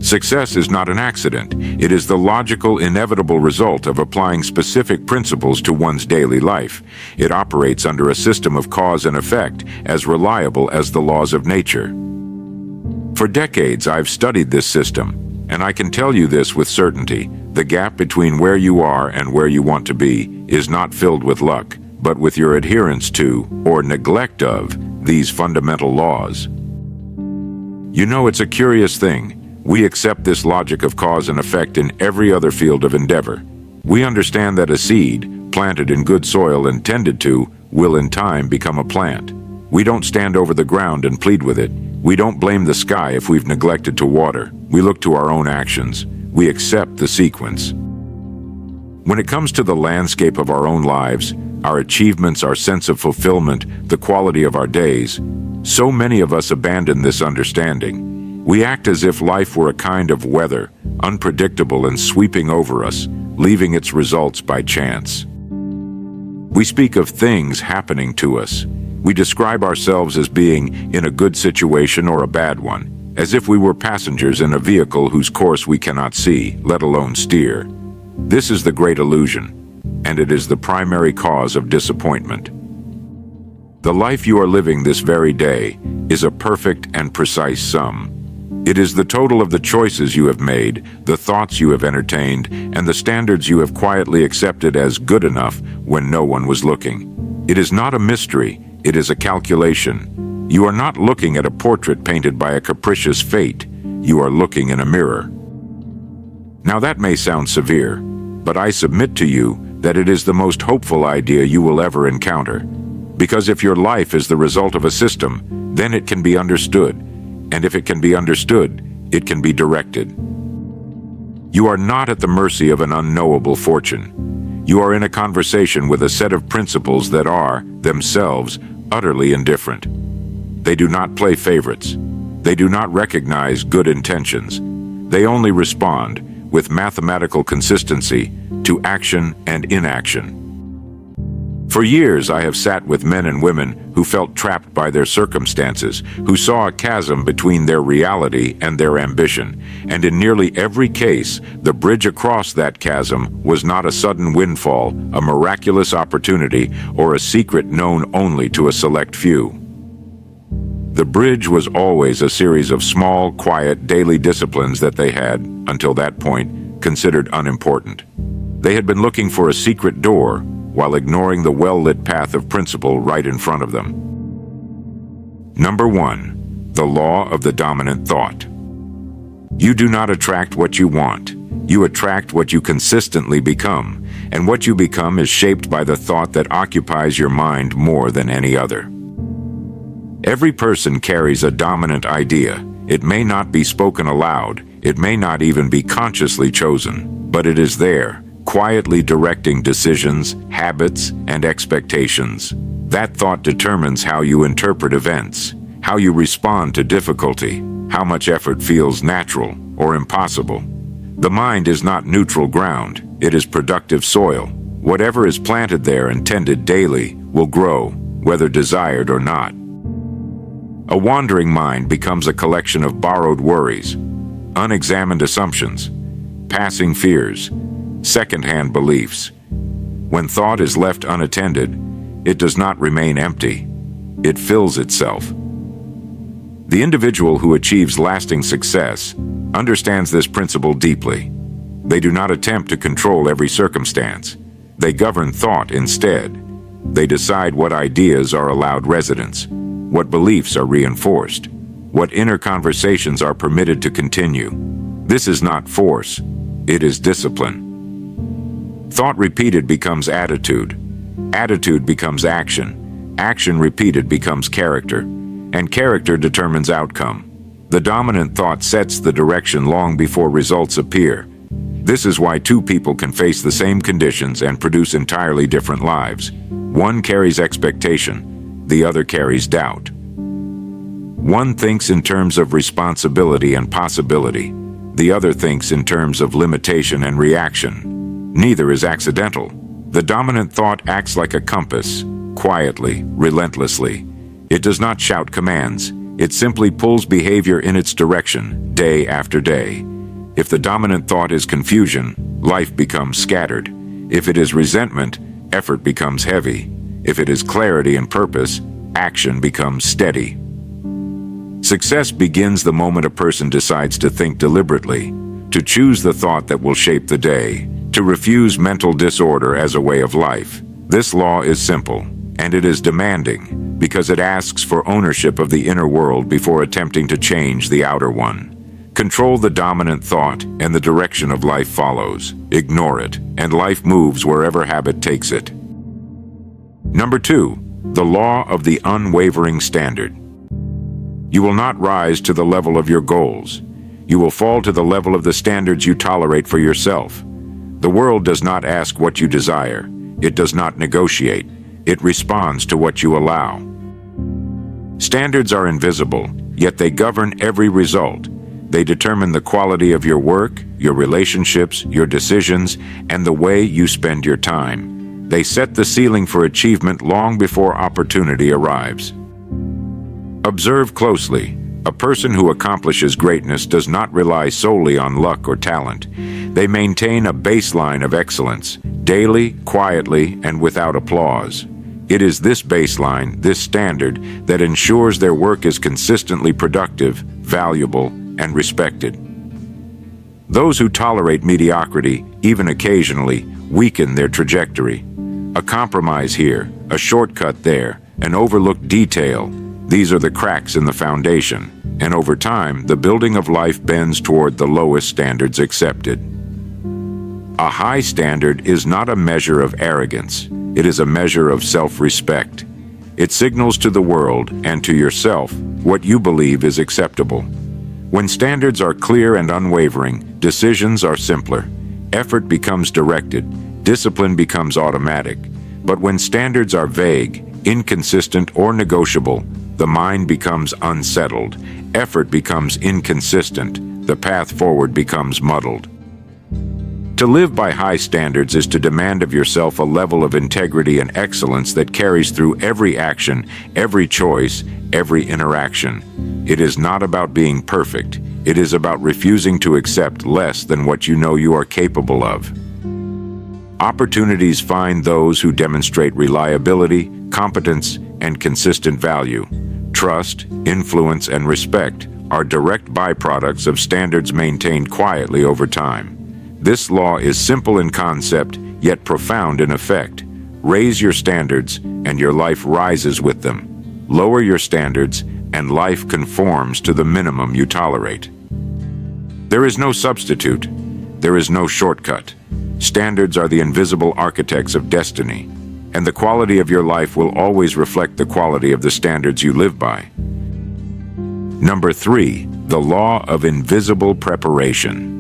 Success is not an accident. It is the logical, inevitable result of applying specific principles to one's daily life. It operates under a system of cause and effect as reliable as the laws of nature. For decades, I've studied this system, and I can tell you this with certainty. The gap between where you are and where you want to be is not filled with luck, but with your adherence to, or neglect of, these fundamental laws. You know, it's a curious thing. We accept this logic of cause and effect in every other field of endeavor. We understand that a seed, planted in good soil and tended to, will in time become a plant. We don't stand over the ground and plead with it. We don't blame the sky if we've neglected to water. We look to our own actions. We accept the sequence. When it comes to the landscape of our own lives, our achievements, our sense of fulfillment, the quality of our days, so many of us abandon this understanding. We act as if life were a kind of weather, unpredictable and sweeping over us, leaving its results by chance. We speak of things happening to us. We describe ourselves as being in a good situation or a bad one, as if we were passengers in a vehicle whose course we cannot see, let alone steer. This is the great illusion, and it is the primary cause of disappointment. The life you are living this very day is a perfect and precise sum. It is the total of the choices you have made, the thoughts you have entertained, and the standards you have quietly accepted as good enough when no one was looking. It is not a mystery, it is a calculation. You are not looking at a portrait painted by a capricious fate. You are looking in a mirror. Now that may sound severe, but I submit to you that it is the most hopeful idea you will ever encounter. Because if your life is the result of a system, then it can be understood. And if it can be understood, it can be directed. You are not at the mercy of an unknowable fortune. You are in a conversation with a set of principles that are, themselves, utterly indifferent. They do not play favorites. They do not recognize good intentions. They only respond, with mathematical consistency, to action and inaction. For years, I have sat with men and women who felt trapped by their circumstances, who saw a chasm between their reality and their ambition, and in nearly every case, the bridge across that chasm was not a sudden windfall, a miraculous opportunity, or a secret known only to a select few. The bridge was always a series of small, quiet, daily disciplines that they had, until that point, considered unimportant. They had been looking for a secret door, while ignoring the well-lit path of principle right in front of them. Number 1, the law of the dominant thought. You do not attract what you want. You attract what you consistently become, and what you become is shaped by the thought that occupies your mind more than any other. Every person carries a dominant idea. It may not be spoken aloud, it may not even be consciously chosen, but it is there, quietly directing decisions, habits, and expectations. That thought determines how you interpret events, how you respond to difficulty, how much effort feels natural or impossible. The mind is not neutral ground, it is productive soil. Whatever is planted there and tended daily will grow, whether desired or not. A wandering mind becomes a collection of borrowed worries, unexamined assumptions, passing fears, second-hand beliefs. When thought is left unattended, it does not remain empty. It fills itself. The individual who achieves lasting success understands this principle deeply. They do not attempt to control every circumstance. They govern thought instead. They decide what ideas are allowed residence, what beliefs are reinforced, what inner conversations are permitted to continue. This is not force, it is discipline. Thought repeated becomes attitude. Attitude becomes action. Action repeated becomes character. And character determines outcome. The dominant thought sets the direction long before results appear. This is why two people can face the same conditions and produce entirely different lives. One carries expectation, the other carries doubt. One thinks in terms of responsibility and possibility. The other thinks in terms of limitation and reaction. Neither is accidental. The dominant thought acts like a compass, quietly, relentlessly. It does not shout commands. It simply pulls behavior in its direction, day after day. If the dominant thought is confusion, life becomes scattered. If it is resentment, effort becomes heavy. If it is clarity and purpose, action becomes steady. Success begins the moment a person decides to think deliberately, to choose the thought that will shape the day, to refuse mental disorder as a way of life. This law is simple, and it is demanding, because it asks for ownership of the inner world before attempting to change the outer one. Control the dominant thought, and the direction of life follows. Ignore it, and life moves wherever habit takes it. Number 2, the law of the unwavering standard. You will not rise to the level of your goals. You will fall to the level of the standards you tolerate for yourself. The world does not ask what you desire. It does not negotiate. It responds to what you allow. Standards are invisible, yet they govern every result. They determine the quality of your work, your relationships, your decisions, and the way you spend your time. They set the ceiling for achievement long before opportunity arrives. Observe closely. A person who accomplishes greatness does not rely solely on luck or talent. They maintain a baseline of excellence, daily, quietly, and without applause. It is this baseline, this standard, that ensures their work is consistently productive, valuable, and respected. Those who tolerate mediocrity, even occasionally, weaken their trajectory. A compromise here, a shortcut there, an overlooked detail. These are the cracks in the foundation, and over time, the building of life bends toward the lowest standards accepted. A high standard is not a measure of arrogance. It is a measure of self-respect. It signals to the world and to yourself what you believe is acceptable. When standards are clear and unwavering, decisions are simpler. Effort becomes directed. Discipline becomes automatic. But when standards are vague, inconsistent, or negotiable, the mind becomes unsettled. Effort becomes inconsistent. The path forward becomes muddled. To live by high standards is to demand of yourself a level of integrity and excellence that carries through every action, every choice, every interaction. It is not about being perfect. It is about refusing to accept less than what you know you are capable of. Opportunities find those who demonstrate reliability, competence, and consistent value. Trust, influence, and respect are direct byproducts of standards maintained quietly over time. This law is simple in concept, yet profound in effect. Raise your standards, and your life rises with them. Lower your standards, and life conforms to the minimum you tolerate. There is no substitute. There is no shortcut. Standards are the invisible architects of destiny, and the quality of your life will always reflect the quality of the standards you live by. Number 3, the law of invisible preparation.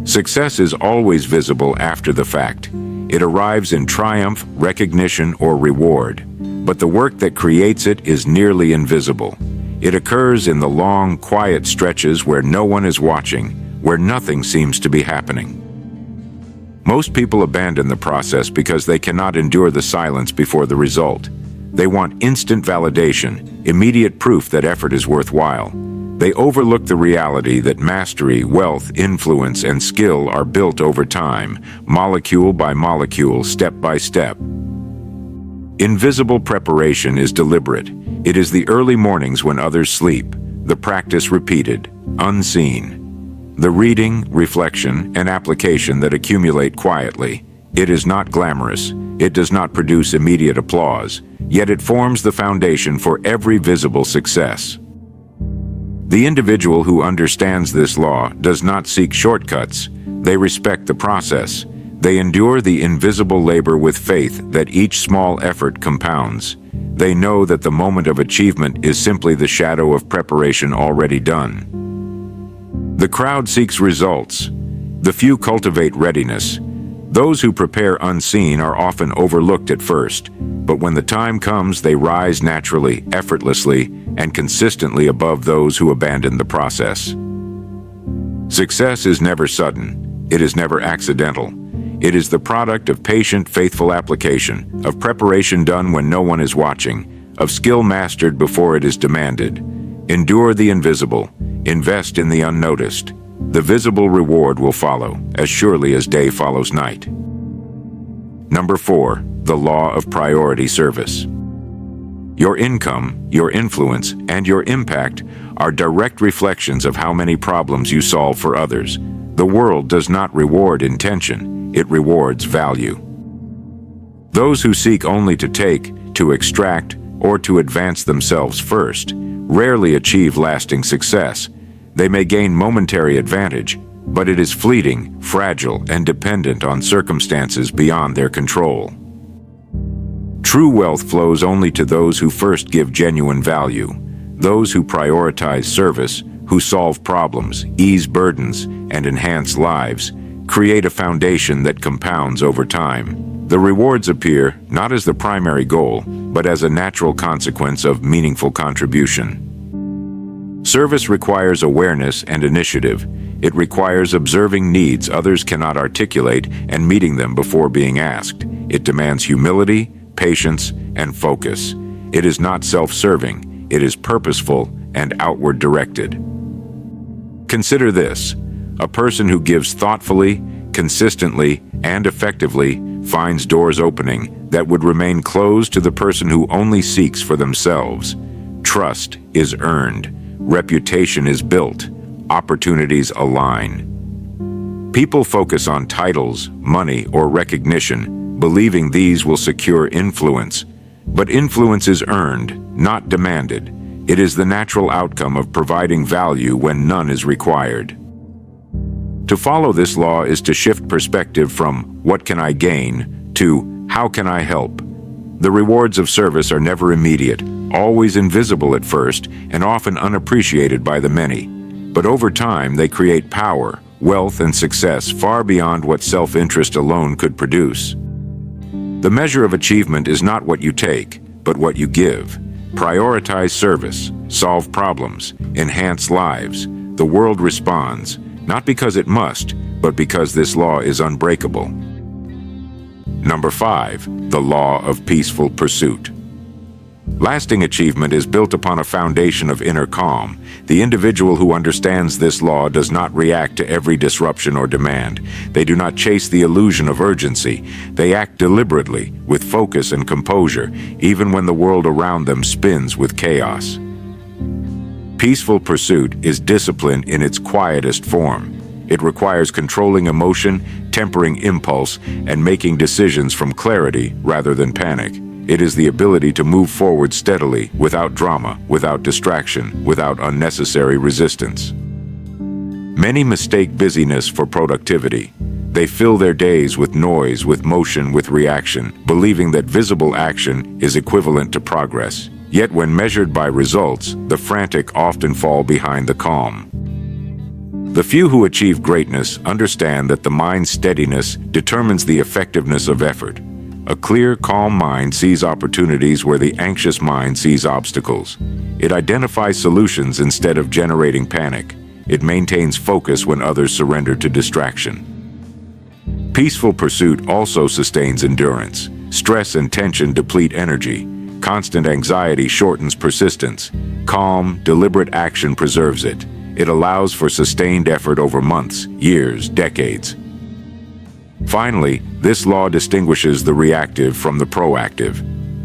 Success is always visible after the fact. It arrives in triumph, recognition, or reward. But the work that creates it is nearly invisible. It occurs in the long, quiet stretches where no one is watching, where nothing seems to be happening. Most people abandon the process because they cannot endure the silence before the result. They want instant validation, immediate proof that effort is worthwhile. They overlook the reality that mastery, wealth, influence, and skill are built over time, molecule by molecule, step by step. Invisible preparation is deliberate. It is the early mornings when others sleep, the practice repeated, unseen. The reading, reflection, and application that accumulate quietly. It is not glamorous. It does not produce immediate applause, yet it forms the foundation for every visible success. The individual who understands this law does not seek shortcuts. They respect the process. They endure the invisible labor with faith that each small effort compounds. They know that the moment of achievement is simply the shadow of preparation already done. The crowd seeks results. The few cultivate readiness. Those who prepare unseen are often overlooked at first, but when the time comes, they rise naturally, effortlessly, and consistently above those who abandon the process. Success is never sudden. It is never accidental. It is the product of patient, faithful application, of preparation done when no one is watching, of skill mastered before it is demanded. Endure the invisible. Invest in the unnoticed. the visible reward will follow, as surely as day follows night. Number 4, the law of priority service. Your income, your influence, and your impact are direct reflections of how many problems you solve for others. The world does not reward intention, it rewards value. Those who seek only to take, to extract, or to advance themselves first rarely achieve lasting success. They may gain momentary advantage, but it is fleeting, fragile, and dependent on circumstances beyond their control. True wealth flows only to those who first give genuine value, those who prioritize service, who solve problems, ease burdens, and enhance lives, create a foundation that compounds over time. The rewards appear not as the primary goal, but as a natural consequence of meaningful contribution. Service requires awareness and initiative. It requires observing needs others cannot articulate and meeting them before being asked. It demands humility, patience, and focus. It is not self-serving. It is purposeful and outward directed. Consider this: a person who gives thoughtfully, consistently, and effectively finds doors opening that would remain closed to the person who only seeks for themselves. Trust is earned. Reputation is built. Opportunities align. People focus on titles, money, or recognition, believing these will secure influence. But influence is earned, not demanded. It is the natural outcome of providing value when none is required. To follow this law is to shift perspective from "what can I gain" to "how can I help?" The rewards of service are never immediate, always invisible at first, and often unappreciated by the many. But over time, they create power, wealth, and success far beyond what self-interest alone could produce. The measure of achievement is not what you take, but what you give. Prioritize service, solve problems, enhance lives. The world responds, not because it must, but because this law is unbreakable. Number 5, the law of peaceful pursuit. Lasting achievement is built upon a foundation of inner calm. The individual who understands this law does not react to every disruption or demand. They do not chase the illusion of urgency. They act deliberately, with focus and composure, even when the world around them spins with chaos. Peaceful pursuit is discipline in its quietest form. It requires controlling emotion, tempering impulse, and making decisions from clarity rather than panic. It is the ability to move forward steadily, without drama, without distraction, without unnecessary resistance. Many mistake busyness for productivity. They fill their days with noise, with motion, with reaction, believing that visible action is equivalent to progress. Yet when measured by results, the frantic often fall behind the calm. The few who achieve greatness understand that the mind's steadiness determines the effectiveness of effort. A clear, calm mind sees opportunities where the anxious mind sees obstacles. It identifies solutions instead of generating panic. It maintains focus when others surrender to distraction. Peaceful pursuit also sustains endurance. Stress and tension deplete energy. Constant anxiety shortens persistence. Calm, deliberate action preserves it. It allows for sustained effort over months, years, decades. Finally, this law distinguishes the reactive from the proactive.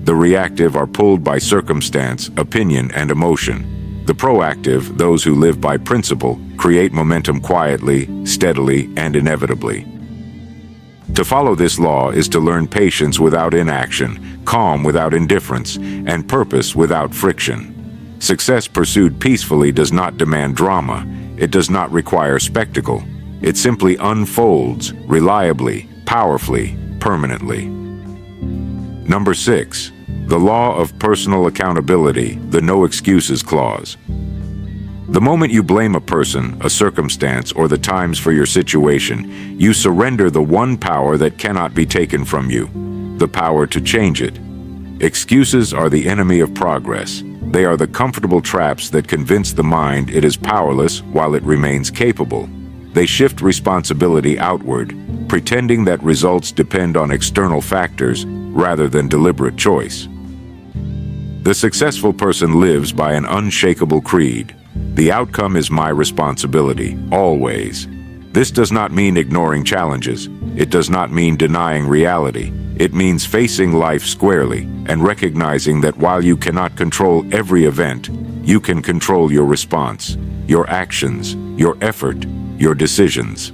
The reactive are pulled by circumstance, opinion, and emotion. The proactive, those who live by principle, create momentum quietly, steadily, and inevitably. To follow this law is to learn patience without inaction, calm without indifference, and purpose without friction. Success pursued peacefully does not demand drama. It does not require spectacle. It simply unfolds, reliably, powerfully, permanently. Number 6, the law of personal accountability, the no excuses clause. The moment you blame a person, a circumstance, or the times for your situation, you surrender the one power that cannot be taken from you, the power to change it. Excuses are the enemy of progress. They are the comfortable traps that convince the mind it is powerless while it remains capable. They shift responsibility outward, pretending that results depend on external factors rather than deliberate choice. The successful person lives by an unshakable creed. The outcome is my responsibility, always. This does not mean ignoring challenges. It does not mean denying reality. It means facing life squarely and recognizing that while you cannot control every event, you can control your response, your actions, your effort, your decisions.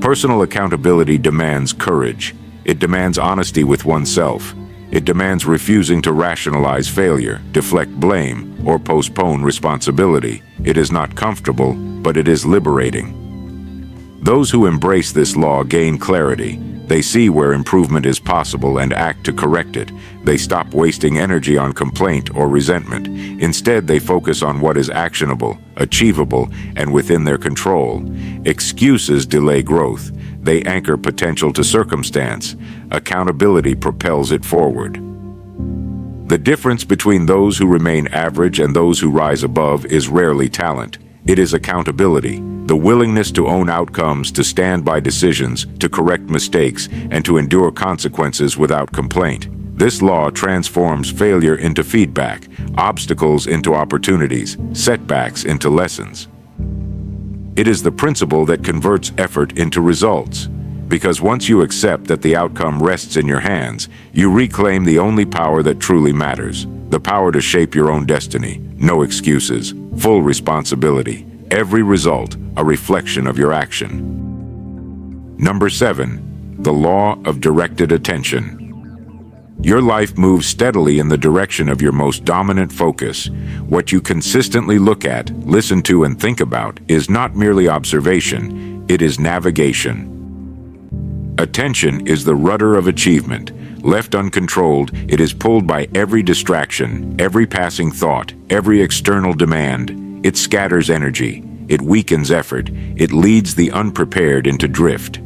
Personal accountability demands courage. It demands honesty with oneself. It demands refusing to rationalize failure, deflect blame, or postpone responsibility. It is not comfortable, but it is liberating. Those who embrace this law gain clarity. They see where improvement is possible and act to correct it. They stop wasting energy on complaint or resentment. Instead, they focus on what is actionable, achievable, and within their control. Excuses delay growth. They anchor potential to circumstance. Accountability propels it forward. The difference between those who remain average and those who rise above is rarely talent. It is accountability, the willingness to own outcomes, to stand by decisions, to correct mistakes, and to endure consequences without complaint. This law transforms failure into feedback, obstacles into opportunities, setbacks into lessons. It is the principle that converts effort into results. Because once you accept that the outcome rests in your hands, you reclaim the only power that truly matters, the power to shape your own destiny. No excuses, full responsibility. Every result, a reflection of your action. Number 7, the law of directed attention. Your life moves steadily in the direction of your most dominant focus. What you consistently look at, listen to, and think about is not merely observation, it is navigation. Attention is the rudder of achievement. Left uncontrolled, it is pulled by every distraction, every passing thought, every external demand. It scatters energy. It weakens effort. It leads the unprepared into drift.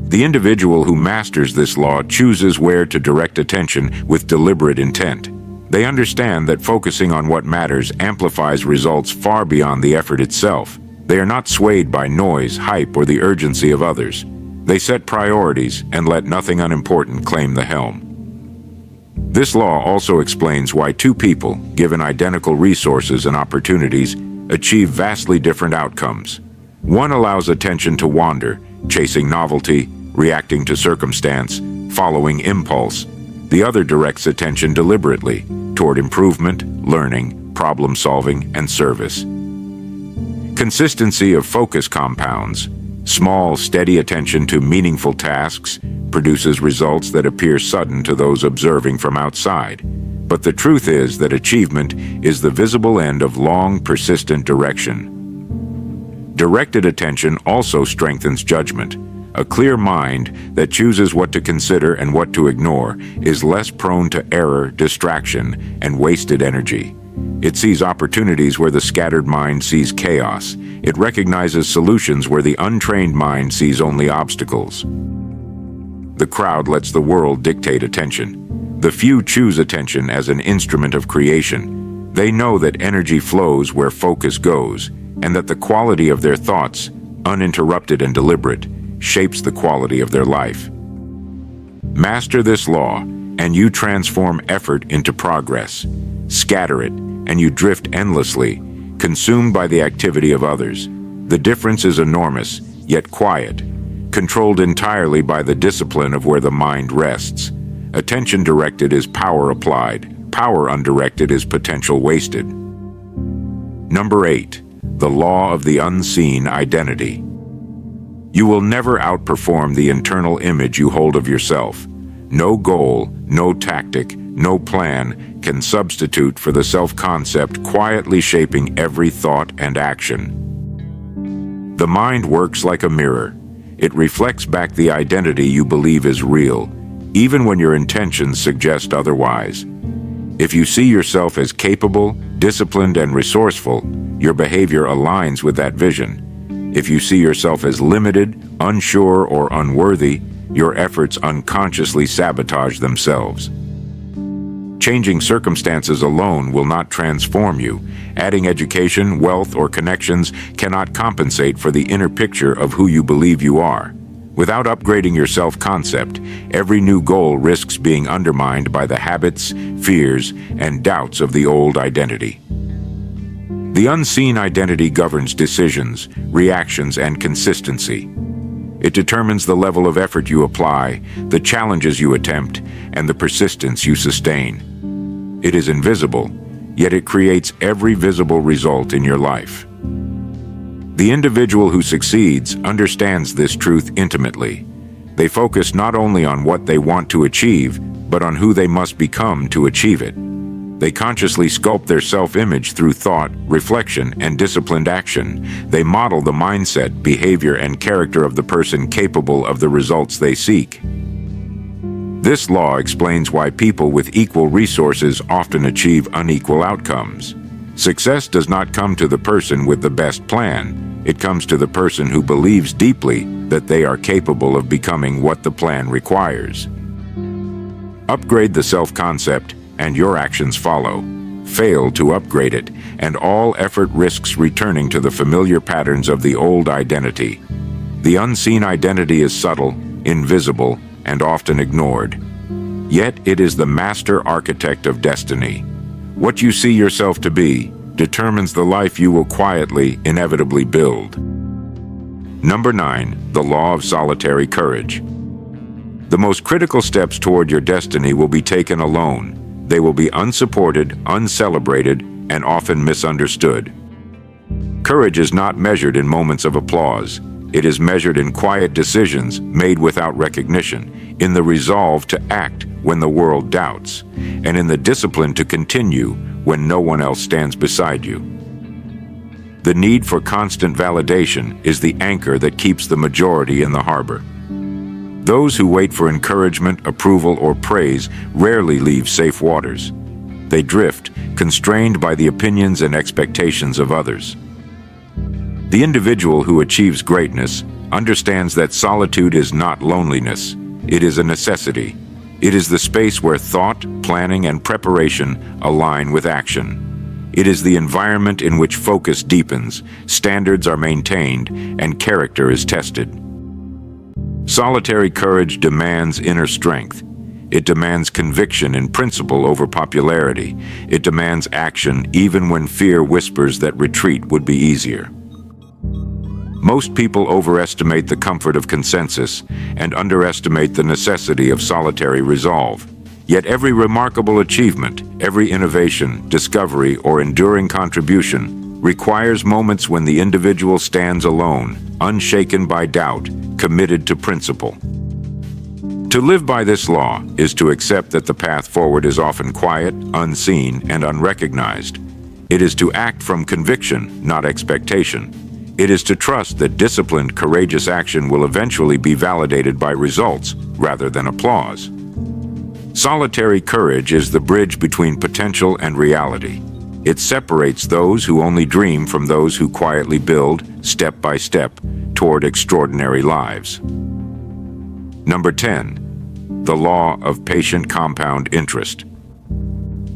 The individual who masters this law chooses where to direct attention with deliberate intent. They understand that focusing on what matters amplifies results far beyond the effort itself. They are not swayed by noise, hype, or the urgency of others. They set priorities and let nothing unimportant claim the helm. This law also explains why two people, given identical resources and opportunities, achieve vastly different outcomes. One allows attention to wander, chasing novelty, reacting to circumstance, following impulse. The other directs attention deliberately toward improvement, learning, problem-solving, and service. Consistency of focus compounds. Small, steady attention to meaningful tasks produces results that appear sudden to those observing from outside. But the truth is that achievement is the visible end of long, persistent direction. Directed attention also strengthens judgment. A clear mind that chooses what to consider and what to ignore is less prone to error, distraction, and wasted energy. It sees opportunities where the scattered mind sees chaos. It recognizes solutions where the untrained mind sees only obstacles. The crowd lets the world dictate attention. The few choose attention as an instrument of creation. They know that energy flows where focus goes, and that the quality of their thoughts, uninterrupted and deliberate, shapes the quality of their life. Master this law, and you transform effort into progress. Scatter it, and you drift endlessly, consumed by the activity of others. The difference is enormous, yet quiet, controlled entirely by the discipline of where the mind rests. Attention directed is power applied. Power undirected is potential wasted. Number 8, the law of the unseen identity. You will never outperform the internal image you hold of yourself. No goal, no tactic, no plan can substitute for the self-concept quietly shaping every thought and action. The mind works like a mirror. It reflects back the identity you believe is real, even when your intentions suggest otherwise. If you see yourself as capable, disciplined, and resourceful, your behavior aligns with that vision. If you see yourself as limited, unsure, or unworthy, your efforts unconsciously sabotage themselves. Changing circumstances alone will not transform you. Adding education, wealth, or connections cannot compensate for the inner picture of who you believe you are. Without upgrading your self-concept, every new goal risks being undermined by the habits, fears, and doubts of the old identity. The unseen identity governs decisions, reactions, and consistency. It determines the level of effort you apply, the challenges you attempt, and the persistence you sustain. It is invisible, yet it creates every visible result in your life. The individual who succeeds understands this truth intimately. They focus not only on what they want to achieve, but on who they must become to achieve it. They consciously sculpt their self-image through thought, reflection, and disciplined action. They model the mindset, behavior, and character of the person capable of the results they seek. This law explains why people with equal resources often achieve unequal outcomes. Success does not come to the person with the best plan. It comes to the person who believes deeply that they are capable of becoming what the plan requires. Upgrade the self-concept, and your actions follow. Fail to upgrade it, and all effort risks returning to the familiar patterns of the old identity. The unseen identity is subtle, invisible, and often ignored. Yet it is the master architect of destiny. What you see yourself to be determines the life you will quietly, inevitably build. Number 9, the law of solitary courage. The most critical steps toward your destiny will be taken alone. They will be unsupported, uncelebrated, and often misunderstood. Courage is not measured in moments of applause. It is measured in quiet decisions made without recognition, in the resolve to act when the world doubts, and in the discipline to continue when no one else stands beside you. The need for constant validation is the anchor that keeps the majority in the harbor. Those who wait for encouragement, approval, or praise rarely leave safe waters. They drift, constrained by the opinions and expectations of others. The individual who achieves greatness understands that solitude is not loneliness. It is a necessity. It is the space where thought, planning, and preparation align with action. It is the environment in which focus deepens, standards are maintained, and character is tested. Solitary courage demands inner strength. It demands conviction in principle over popularity. It demands action even when fear whispers that retreat would be easier. Most people overestimate the comfort of consensus and underestimate the necessity of solitary resolve. Yet every remarkable achievement, every innovation, discovery, or enduring contribution requires moments when the individual stands alone, unshaken by doubt, committed to principle. To live by this law is to accept that the path forward is often quiet, unseen, and unrecognized. It is to act from conviction, not expectation. It is to trust that disciplined, courageous action will eventually be validated by results rather than applause. Solitary courage is the bridge between potential and reality. It separates those who only dream from those who quietly build, step by step, toward extraordinary lives. Number 10, the law of patient compound interest.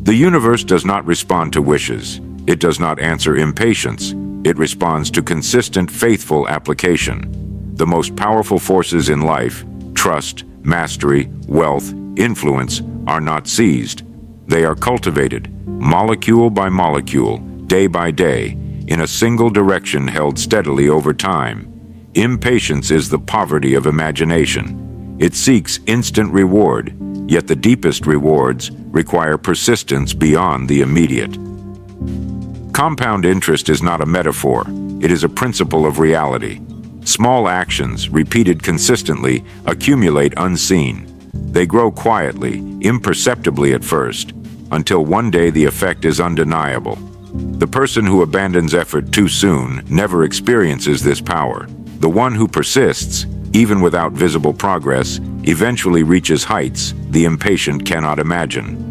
The universe does not respond to wishes. It does not answer impatience. It responds to consistent, faithful application. The most powerful forces in life, trust, mastery, wealth, influence, are not seized. They are cultivated, molecule by molecule, day by day, in a single direction held steadily over time. Impatience is the poverty of imagination. It seeks instant reward, yet the deepest rewards require persistence beyond the immediate. Compound interest is not a metaphor. It is a principle of reality. Small actions, repeated consistently, accumulate unseen. They grow quietly, imperceptibly at first, until one day the effect is undeniable. The person who abandons effort too soon never experiences this power. The one who persists, even without visible progress, eventually reaches heights the impatient cannot imagine.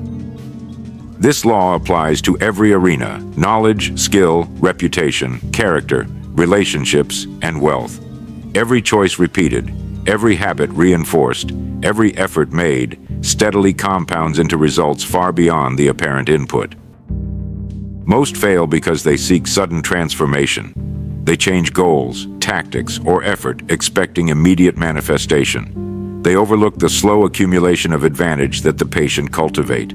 This law applies to every arena: knowledge, skill, reputation, character, relationships, and wealth. Every choice repeated, every habit reinforced, every effort made steadily compounds into results far beyond the apparent input. Most fail because they seek sudden transformation. They change goals, tactics, or effort, expecting immediate manifestation. They overlook the slow accumulation of advantage that the patient cultivate.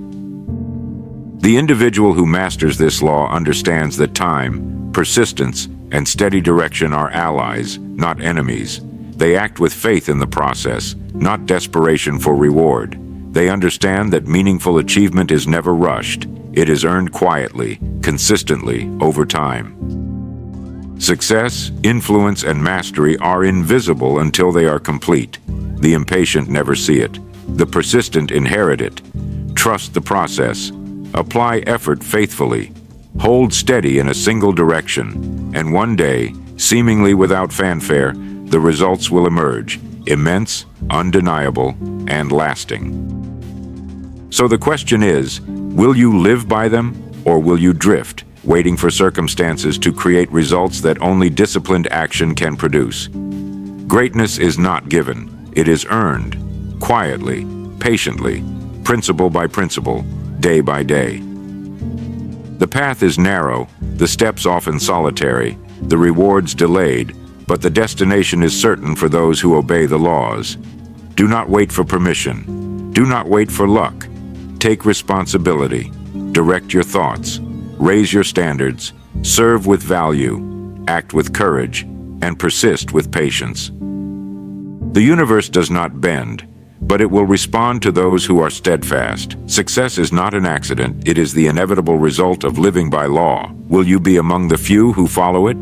The individual who masters this law understands that time, persistence, and steady direction are allies, not enemies. They act with faith in the process, not desperation for reward. They understand that meaningful achievement is never rushed. It is earned quietly, consistently, over time. Success, influence, and mastery are invisible until they are complete. The impatient never see it. The persistent inherit it. Trust the process. Apply effort faithfully. Hold steady in a single direction. And one day, seemingly without fanfare, the results will emerge, immense, undeniable, and lasting. So the question is, will you live by them, or will you drift, waiting for circumstances to create results that only disciplined action can produce? Greatness is not given. It is earned, quietly, patiently, principle by principle, day by day. The path is narrow, the steps often solitary, the rewards delayed, but the destination is certain for those who obey the laws. Do not wait for permission. Do not wait for luck. Take responsibility. Direct your thoughts. Raise your standards. Serve with value. Act with courage. And persist with patience. The universe does not bend, but it will respond to those who are steadfast. Success is not an accident. It is the inevitable result of living by law. Will you be among the few who follow it?